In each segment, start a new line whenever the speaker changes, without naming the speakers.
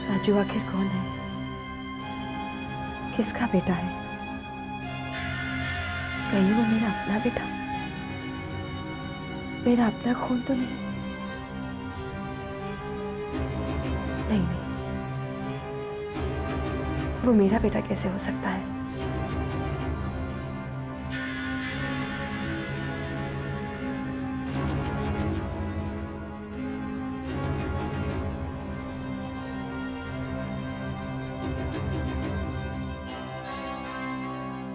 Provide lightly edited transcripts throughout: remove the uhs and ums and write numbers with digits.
राजू आखिर कौन है? किसका बेटा है? कहीं वो मेरा अपना बेटा, मेरा अपना खून तो नहीं? नहीं नहीं, वो मेरा बेटा कैसे हो सकता है?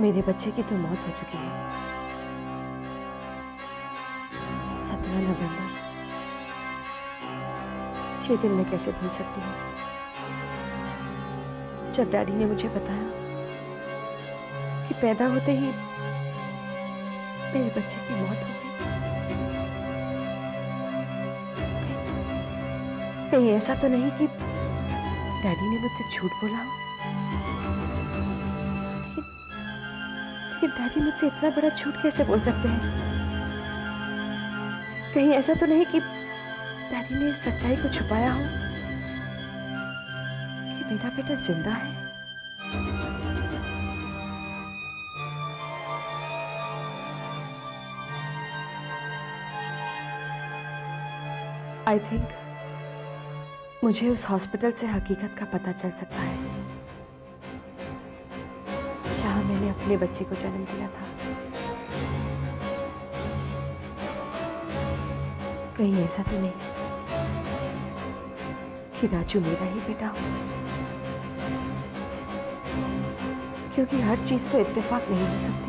मेरे बच्चे की तो मौत हो चुकी है। 17 नवंबर, ये दिन मैं कैसे भूल सकती हूँ जब डैडी ने मुझे बताया कि पैदा होते ही मेरे बच्चे की मौत हो गई। कहीं ऐसा तो नहीं कि डैडी ने मुझसे झूठ बोला हो? लेकिन डैडी मुझसे इतना बड़ा झूठ कैसे बोल सकते हैं? कहीं ऐसा तो नहीं कि डैडी ने इस सच्चाई को छुपाया हो कि मेरा बेटा जिंदा है? आई थिंक मुझे उस हॉस्पिटल से हकीकत का पता चल सकता है जहां मैंने अपने बच्चे को जन्म दिया था। कहीं ऐसा तो नहीं कि राजू मेरा ही बेटा हो? क्योंकि हर चीज तो इत्तेफाक नहीं हो सकती।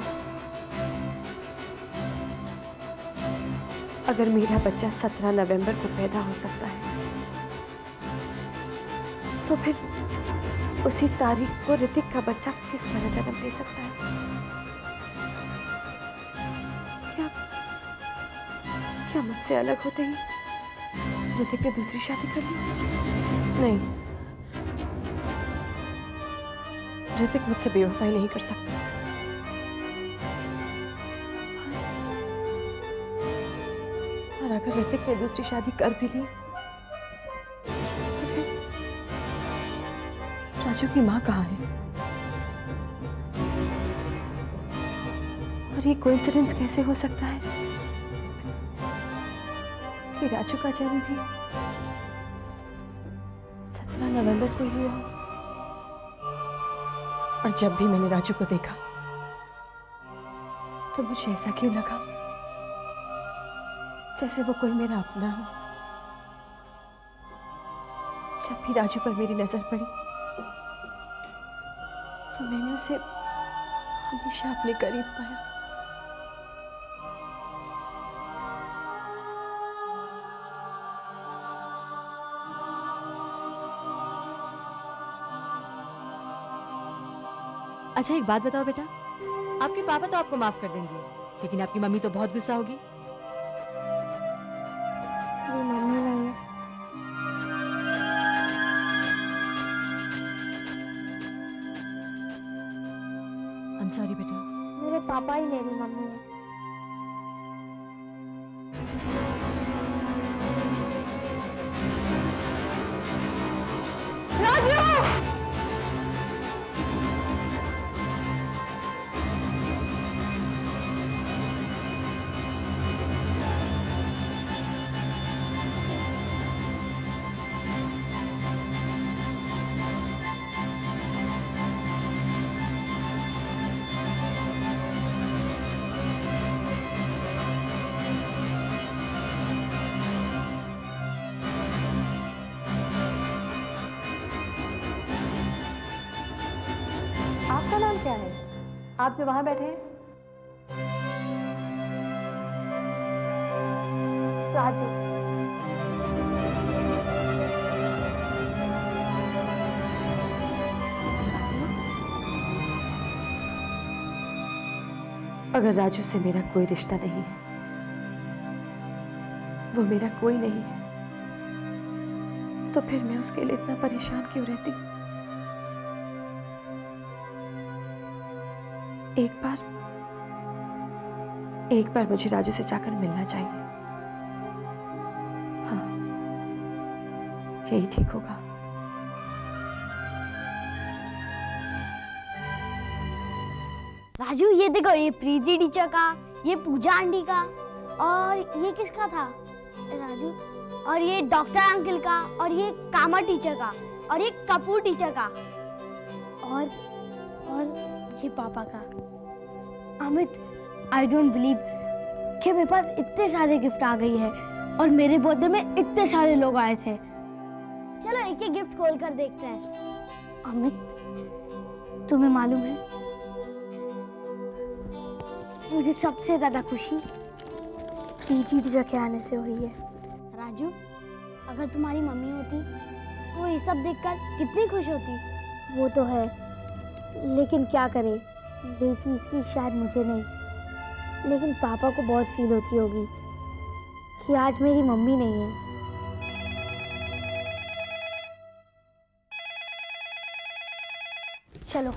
अगर मेरा बच्चा 17 नवंबर को पैदा हो सकता है तो फिर उसी तारीख को ऋतिक का बच्चा किस तरह जन्म ले सकता है? क्या क्या मुझसे अलग होते ही ऋतिक ने दूसरी शादी कर ली? नहीं, ऋतिक मुझसे बेवफाई नहीं कर सकता। और अगर ऋतिक ने दूसरी शादी कर भी ली तो फिर राजू की मां कहाँ है? और ये कोइंसिडेंस कैसे हो सकता है कि राजू का जन्म भी 17 नवंबर को ही हुआ? और जब भी मैंने राजू को देखा तो मुझे ऐसा क्यों लगा जैसे वो कोई मेरा अपना हो। जब भी राजू पर मेरी नजर पड़ी तो मैंने उसे हमेशा अपने करीब पाया।
अच्छा एक बात बताओ बेटा, आपके पापा तो आपको माफ कर देंगे, लेकिन आपकी मम्मी तो बहुत गुस्सा होगी।
मेरी मम्मी नहीं है।
आई एम सॉरी बेटा।
मेरे पापा ही मेरी मम्मी है। आपका नाम क्या है? आप जो वहां बैठे हैं? राजू।
अगर राजू से मेरा कोई रिश्ता नहीं है, वो मेरा कोई नहीं है, तो फिर मैं उसके लिए इतना परेशान क्यों रहती? एक बार मुझे राजू से जाकर मिलना चाहिए। हाँ, यही ठीक होगा।
राजू ये देखो, ये प्रीति टीचर का, ये पूजा आंटी का, और ये किसका था राजू? और ये डॉक्टर अंकल का, और ये कामा टीचर का, और ये कपूर टीचर का, और ये पापा का। अमित, आई डोंट बिलीव कि मेरे पास इतने सारे गिफ्ट आ गई है और मेरे बर्थडे में इतने सारे लोग आए थे। चलो एक एक गिफ्ट खोल कर देखते हैं। अमित, तुम्हें मालूम है मुझे सबसे ज्यादा खुशी प्रीति टीचर के आने से हुई है। राजू, अगर तुम्हारी मम्मी होती तो ये सब देखकर कितनी खुश होती। वो तो है, लेकिन क्या करे, ये चीज़ की शायद मुझे नहीं, लेकिन पापा को बहुत फील होती होगी कि आज मेरी मम्मी नहीं है। चलो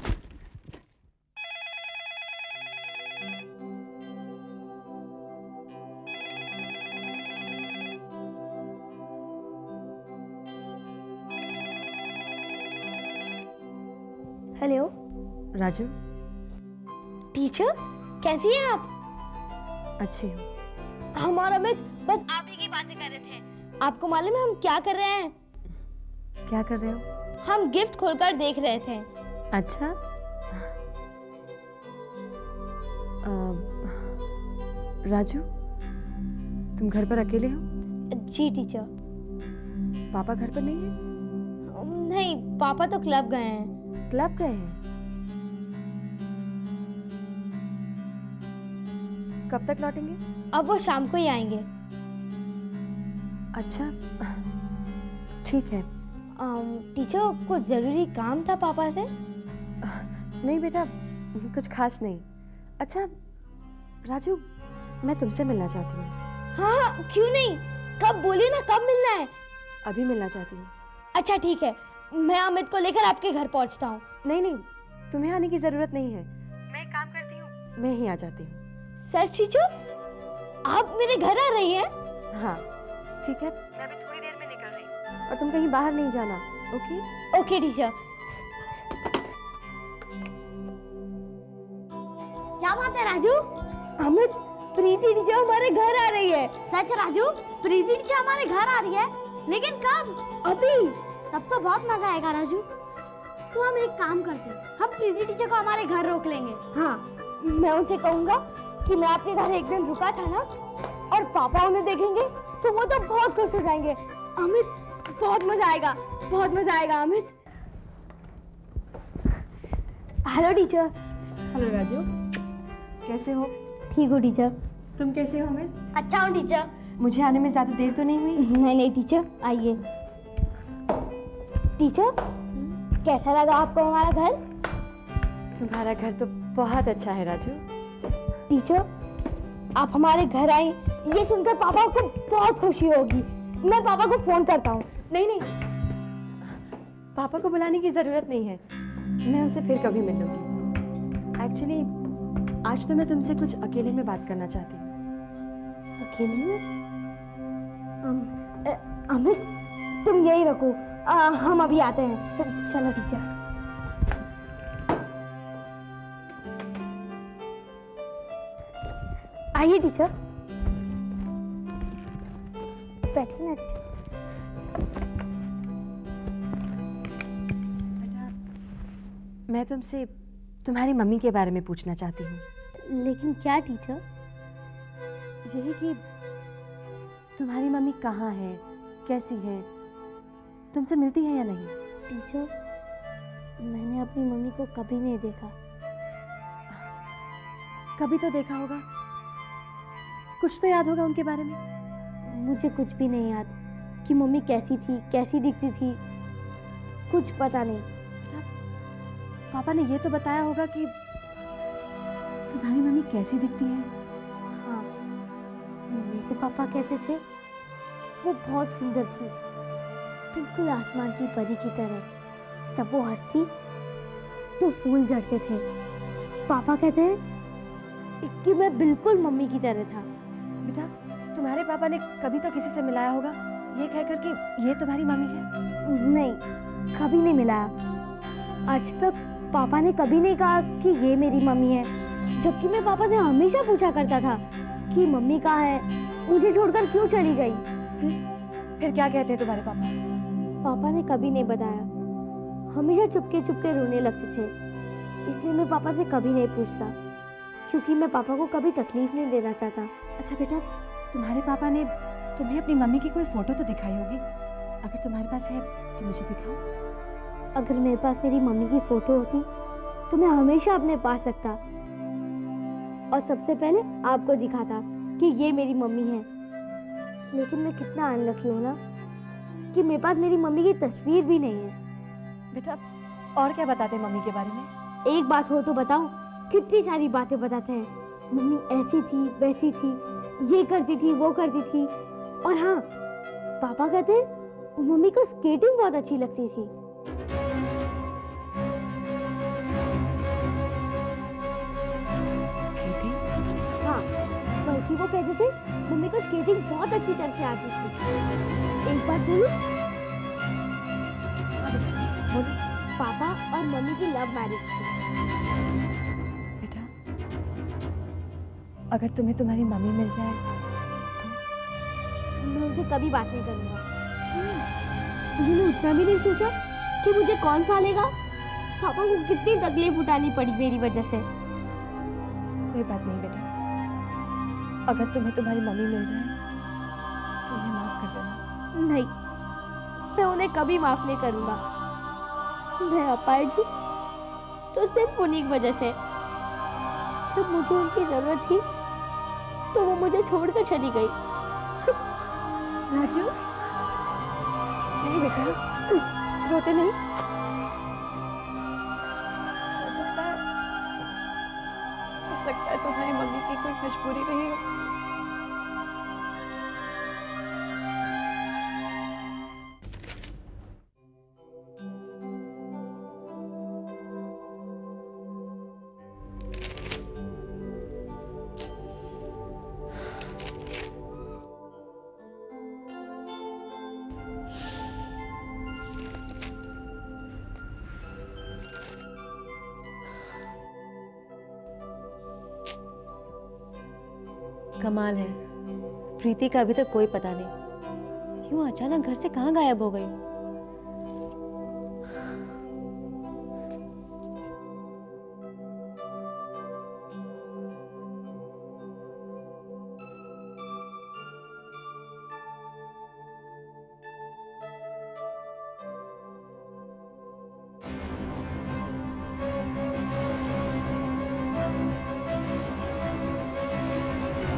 हेलो
राजू,
टीचर, कैसी हैं आप?
अच्छी हूँ।
हमारा अमित बस आप ही की बातें कर रहे थे। आपको मालूम है हम क्या कर रहे हैं?
क्या कर रहे हो?
हम गिफ्ट खोलकर देख रहे थे।
अच्छा, राजू, तुम घर पर अकेले हो?
जी टीचर।
पापा घर पर नहीं है?
नहीं, पापा तो क्लब गए हैं।
क्लब गए हैं? कब तक लौटेंगे?
अब वो शाम को ही आएंगे।
अच्छा, ठीक है।
टीचर, कुछ जरूरी काम था पापा से?
नहीं बेटा, कुछ खास नहीं। अच्छा राजू, मैं तुमसे मिलना चाहती हूँ।
हाँ, क्यों नहीं, कब बोलिए ना, कब मिलना है?
अभी मिलना चाहती हूँ।
अच्छा ठीक है, मैं अमित को लेकर आपके घर पहुँचता हूँ।
नहीं नहीं, तुम्हें आने की जरूरत नहीं है। मैं एक काम करती हूँ, मैं ही आ जाती हूँ।
सच टीचर, आप मेरे घर आ रही हैं?
हाँ ठीक है, मैं अभी थोड़ी देर में निकल रही हूँ और तुम कहीं बाहर नहीं जाना। ओके?
Okay teacher. क्या बात है राजू? अमित, प्रीति टीचर हमारे घर आ रही है। सच राजू, प्रीति टीचर हमारे घर आ रही है? लेकिन कब? अभी। तब तो बहुत मजा आएगा राजू। तो हम एक काम करते हैं, हम प्रीति टीचर को हमारे घर रोक लेंगे। हाँ, मैं उनसे कहूंगा कि मैं आपके घर एक दिन रुका था ना, और पापा उन्हें देखेंगे तो वो तो बहुत खुश हो जाएंगे। अमित, बहुत मजा आएगा, बहुत मजा आएगा Amit. Hello teacher.
Hello Raju, कैसे हो?
ठीक हो टीचर।
तुम कैसे हो अमित?
अच्छा हूँ टीचर।
मुझे आने में ज्यादा देर तो नहीं हुई?
नहीं नहीं टीचर, आइए। टीचर, कैसा लगा आपको हमारा घर?
तुम्हारा घर तो बहुत अच्छा है राजू।
टीचर, आप हमारे घर आई, ये सुनकर पापा को बहुत खुशी होगी। मैं पापा को फोन करता हूँ।
नहीं नहीं, पापा को बुलाने की जरूरत नहीं है, मैं उनसे फिर कभी मिल लूंगी। एक्चुअली आज तो मैं तुमसे कुछ अकेले में बात करना चाहती हूँ।
अकेले में? अमित, तुम यही रखो, हम अभी आते हैं। चलो टीचर। आइए टीचर, बैठिए ना टीचर।
बेटा, मैं तुमसे तुम्हारी मम्मी के बारे में पूछना चाहती हूँ।
लेकिन क्या टीचर?
यही कि तुम्हारी मम्मी कहाँ है, कैसी है, तुमसे मिलती है या नहीं?
टीचर, मैंने अपनी मम्मी को कभी नहीं देखा।
कभी तो देखा होगा, कुछ तो याद होगा उनके बारे में।
मुझे कुछ भी नहीं याद कि मम्मी कैसी थी, कैसी दिखती थी, कुछ पता नहीं।
पापा ने ये तो बताया होगा कि तुम्हारी मम्मी कैसी दिखती है।
हाँ, मेरे पापा कहते थे वो बहुत सुंदर थी, बिल्कुल आसमान की परी की तरह। जब वो हंसती तो फूल झड़ते थे। पापा कहते हैं कि मैं बिल्कुल मम्मी की तरह था।
बेटा, तुम्हारे पापा ने कभी तो किसी से मिलाया होगा ये कहकर कि ये तुम्हारी मम्मी है?
नहीं, कभी नहीं मिलाया। आज तक पापा ने कभी नहीं कहा कि ये मेरी मम्मी है। जबकि मैं पापा से हमेशा पूछा करता था कि मम्मी कहाँ है, मुझे छोड़कर क्यों चली गई।
फिर क्या कहते हैं तुम्हारे पापा?
पापा ने कभी नहीं बताया, हमेशा चुपके चुपके रोने लगते थे। इसलिए मैं पापा से कभी नहीं पूछता, क्योंकि मैं पापा को कभी तकलीफ नहीं देना चाहता।
अच्छा बेटा, तुम्हारे पापा ने तुम्हें अपनी मम्मी की कोई फोटो तो दिखाई होगी, अगर तुम्हारे पास है तो मुझे दिखाओ।
अगर मेरे पास मेरी मम्मी की फोटो होती तो मैं हमेशा अपने पास रखता और सबसे पहले आपको दिखाता कि ये मेरी मम्मी है। लेकिन मैं कितना अनलकी हूँ ना कि मेरे पास मेरी मम्मी की तस्वीर भी नहीं है।
बेटा और क्या बताते हैं मम्मी के बारे में?
एक बात हो तो बताओ, कितनी सारी बातें बताते हैं। मम्मी ऐसी थी, वैसी थी, ये करती थी, वो करती थी। और हाँ, पापा कहते हैं मम्मी को स्केटिंग बहुत अच्छी लगती थी।
स्केटिंग?
हाँ, बल्कि वो कहते थे मम्मी को स्केटिंग बहुत अच्छी तरह से आती थी। एक बात बोलूं? बोलो। पापा और मम्मी की लव मैरिज थी।
बेटा अगर तुम्हें तुम्हारी मम्मी मिल जाए तो?
मैं उनसे कभी बात नहीं करूंगा। उन्होंने उतना भी नहीं सोचा कि मुझे कौन पालेगा। पापा को कितनी तकलीफ उठानी पड़ी मेरी वजह से।
कोई बात नहीं बेटा, अगर तुम्हें तुम्हारी मम्मी मिल जाए तो उन्हें माफ कर देना।
नहीं, मैं उन्हें कभी माफ नहीं करूंगा। मैं अपाहिज हूँ तो सिर्फ उन्हीं की वजह से। जब मुझे उनकी जरूरत थी तो वो मुझे छोड़कर चली गई।
राजू, नहीं बेटा, रोते नहीं। हो सकता है तुम्हारी मम्मी की कोई मजबूरी रही हो।
कमाल है, प्रीति का अभी तक कोई पता नहीं। यूं अचानक घर से कहाँ गायब हो गई?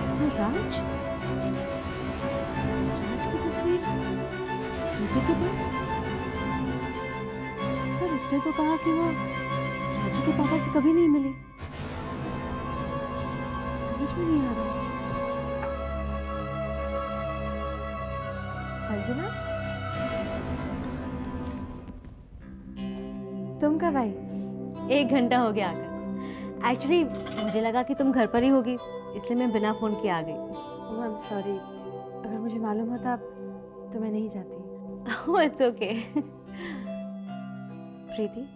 मिस्टर राज? मिस्टर राज की तस्वीर प्रीति के पास? पर उसने तो कहा कि वो राजू के पापा से कभी नहीं मिली। समझ में नहीं आ रहा।
संजना, तुम कब आई?
1 घंटा हो गया आकर। एक्चुअली मुझे लगा कि तुम घर पर ही होगी, इसलिए मैं बिना फोन के आ गई।
ओह आई एम सॉरी, अगर मुझे मालूम होता तो मैं नहीं जाती।
Oh it's okay. प्रीति,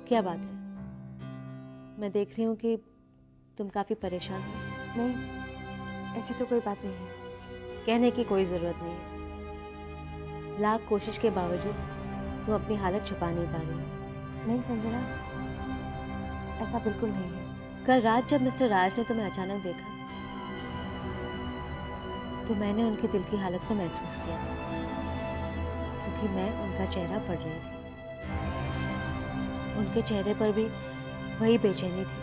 क्या बात है? मैं देख रही हूँ कि तुम काफी परेशान हो।
नहीं, ऐसी तो कोई बात नहीं है।
कहने की कोई जरूरत नहीं है। लाख कोशिश के बावजूद तुम अपनी हालत छुपा नहीं पा रही हो।
नहीं संजना, ऐसा बिल्कुल नहीं है।
कल रात जब मिस्टर राज ने तुम्हें अचानक देखा तो मैंने उनके दिल की हालत को महसूस किया, क्योंकि मैं उनका चेहरा पढ़ रही थी। उनके चेहरे पर भी वही बेचैनी थी।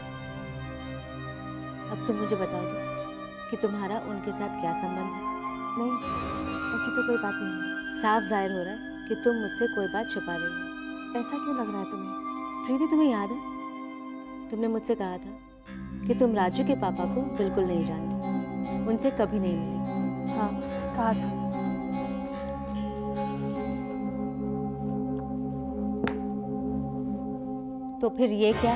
अब तुम मुझे बताओ दो कि तुम्हारा उनके साथ क्या संबंध है?
नहीं, ऐसी तो कोई बात नहीं है।
साफ जाहिर हो रहा है कि तुम मुझसे कोई बात छुपा रही हो।
ऐसा क्यों लग रहा है तुम्हें?
प्रीति, तुम्हें याद है तुमने मुझसे कहा था कि तुम राजू के पापा को बिल्कुल नहीं जानती, उनसे कभी नहीं मिली।
हाँ, कहा था।
तो फिर ये क्या?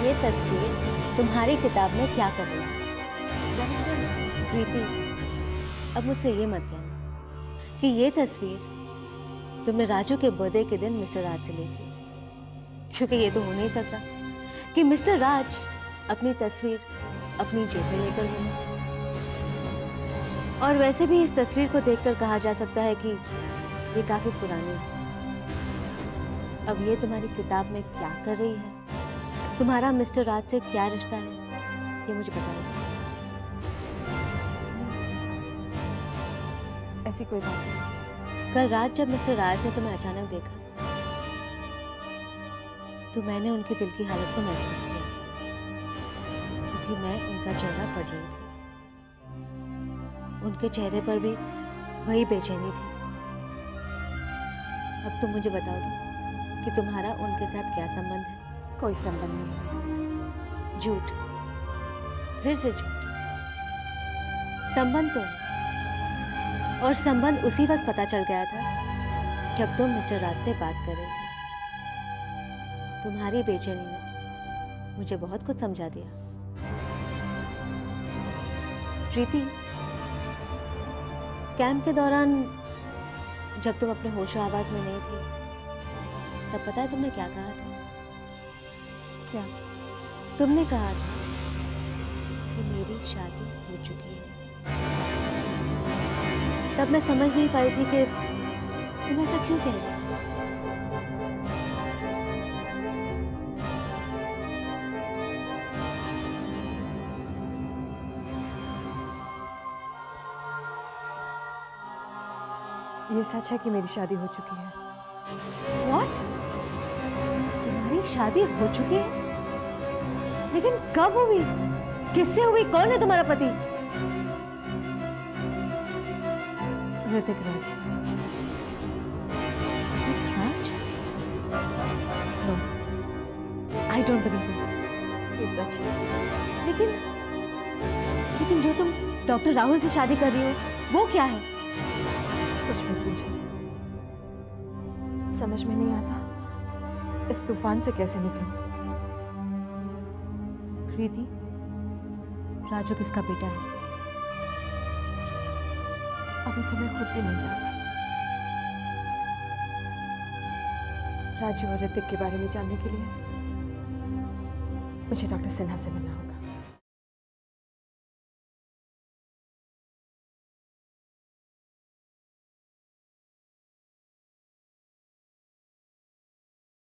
ये तस्वीर तुम्हारी किताब में क्या कर रही है? प्रीति, अब मुझसे ये मत कहना कि ये तस्वीर तुमने राजू के बर्थडे के दिन मिस्टर राज से ली थी। क्योंकि ये तो हो नहीं सकता कि मिस्टर राज अपनी तस्वीर अपनी जेब में लेकर घूमे। और वैसे भी इस तस्वीर को देखकर कहा जा सकता है कि ये काफी पुरानी है। अब ये तुम्हारी किताब में क्या कर रही है, तुम्हारा मिस्टर राज से क्या रिश्ता है, ये मुझे बताओ।
ऐसी कोई बात नहीं।
कल रात जब मिस्टर राज ने तुम्हें अचानक देखा तो मैंने उनके दिल की हालत को महसूस किया, क्योंकि मैं उनका चेहरा पढ़ रही थी। उनके चेहरे पर भी वही बेचैनी थी। अब तुम मुझे बताओ कि तुम्हारा उनके साथ क्या संबंध है?
कोई संबंध नहीं है।
झूठ, फिर से झूठ। संबंध तो है, और संबंध उसी वक्त पता चल गया था जब तुम मिस्टर राज से बात कर रहे थे। तुम्हारी बेचैनी ने मुझे बहुत कुछ समझा दिया। प्रीति, कैंप के दौरान जब तुम अपने होशो आवाज में नहीं थी, तब पता है तुमने क्या कहा था?
क्या?
तुमने कहा था कि मेरी शादी हो चुकी है। तब मैं समझ नहीं पाई थी कि तुम ऐसा क्यों कह रहे हो।
ये सच है कि मेरी शादी हो चुकी है।
What? तुम्हारी शादी हो चुकी है? लेकिन कब हुई? किससे हुई? कौन है तुम्हारा पति?
Hrithik Raj.
Raj?
No, I don't believe this. ये सच है।
लेकिन जो तुम डॉक्टर राहुल से शादी कर रही हो, वो क्या है?
कुछ मत पूछो। समझ में नहीं आता इस तूफान से कैसे निकलूं।
प्रीति, राजू किसका बेटा है?
अभी तो मैं खुद भी नहीं जानती। राजू और ऋतिक के बारे में जानने के लिए मुझे डॉक्टर सिन्हा से मिलना होगा।